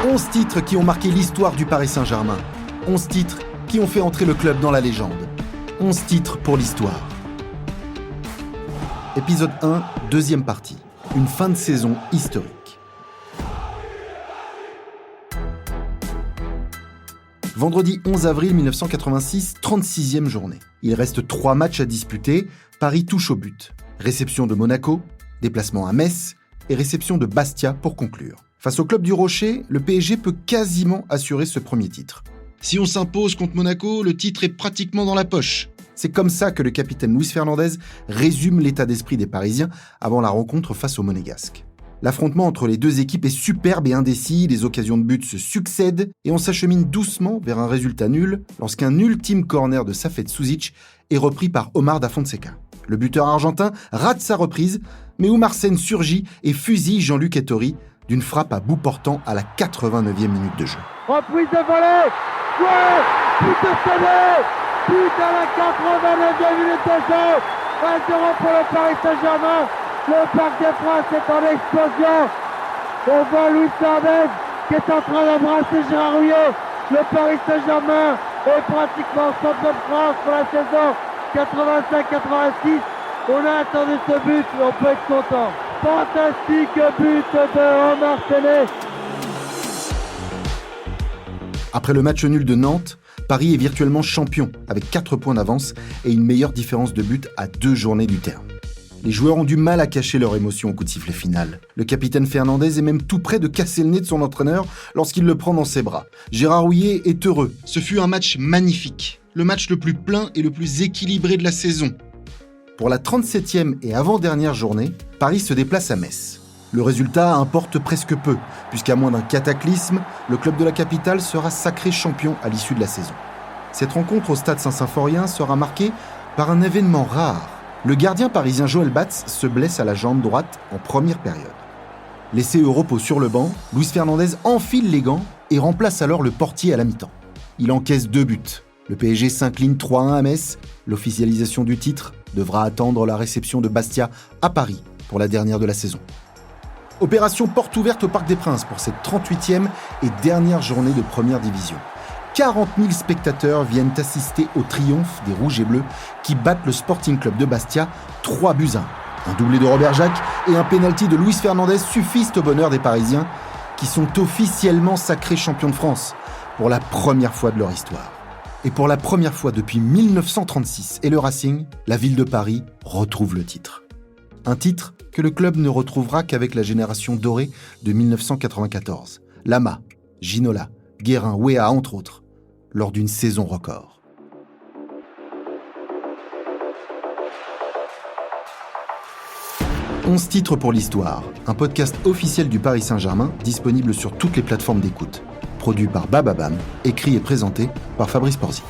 11 titres qui ont marqué l'histoire du Paris Saint-Germain. 11 titres qui ont fait entrer le club dans la légende. 11 titres pour l'histoire. Épisode 1, deuxième partie. Une fin de saison historique. Vendredi 11 avril 1986, 36e journée. Il reste 3 matchs à disputer. Paris touche au but. Réception de Monaco, déplacement à Metz et réception de Bastia pour conclure. Face au club du Rocher, le PSG peut quasiment assurer ce premier titre. Si on s'impose contre Monaco, le titre est pratiquement dans la poche. C'est comme ça que le capitaine Luis Fernandez résume l'état d'esprit des Parisiens avant la rencontre face aux Monégasques. L'affrontement entre les deux équipes est superbe et indécis, les occasions de but se succèdent et on s'achemine doucement vers un résultat nul lorsqu'un ultime corner de Safet Suzic est repris par Omar Da Fonseca. Le buteur argentin rate sa reprise, mais Oumar Sène surgit et fusille Jean-Luc Ettori d'une frappe à bout portant à la 89e minute de jeu. Reprise de volée, ouais, but de Sène, but à la 89e minute de jeu, 1-0 pour le Paris Saint-Germain. Le Parc des Princes est en explosion. On voit Luis Fernandez qui est en train d'embrasser Gérard Houllier. Le Paris Saint-Germain est pratiquement champion de France pour la saison 85-86. On a attendu ce but, mais on peut être content. Fantastique but de Omar Sène. Après le match nul de Nantes, Paris est virtuellement champion avec 4 points d'avance et une meilleure différence de but à 2 journées du terme. Les joueurs ont du mal à cacher leur émotion au coup de sifflet final. Le capitaine Fernandez est même tout près de casser le nez de son entraîneur lorsqu'il le prend dans ses bras. Gérard Houllier est heureux. Ce fut un match magnifique. Le match le plus plein et le plus équilibré de la saison. Pour la 37e et avant-dernière journée, Paris se déplace à Metz. Le résultat importe presque peu, puisqu'à moins d'un cataclysme, le club de la capitale sera sacré champion à l'issue de la saison. Cette rencontre au stade Saint-Symphorien sera marquée par un événement rare. Le gardien parisien Joël Batz se blesse à la jambe droite en première période. Laissé au repos sur le banc, Luis Fernandez enfile les gants et remplace alors le portier à la mi-temps. Il encaisse 2 buts. Le PSG s'incline 3-1 à Metz. L'officialisation du titre devra attendre la réception de Bastia à Paris pour la dernière de la saison. Opération porte ouverte au Parc des Princes pour cette 38e et dernière journée de première division. 40 000 spectateurs viennent assister au triomphe des Rouges et Bleus qui battent le Sporting Club de Bastia 3-1. Un doublé de Robert Jacques et un pénalty de Luis Fernandez suffisent au bonheur des Parisiens qui sont officiellement sacrés champions de France pour la première fois de leur histoire. Et pour la première fois depuis 1936 et le Racing, la ville de Paris retrouve le titre. Un titre que le club ne retrouvera qu'avec la génération dorée de 1994. Lama, Ginola, Guérin, Weah entre autres, lors d'une saison record. « 11 titres pour l'histoire », un podcast officiel du Paris Saint-Germain disponible sur toutes les plateformes d'écoute. Produit par Bababam, écrit et présenté par Fabrice Porzic.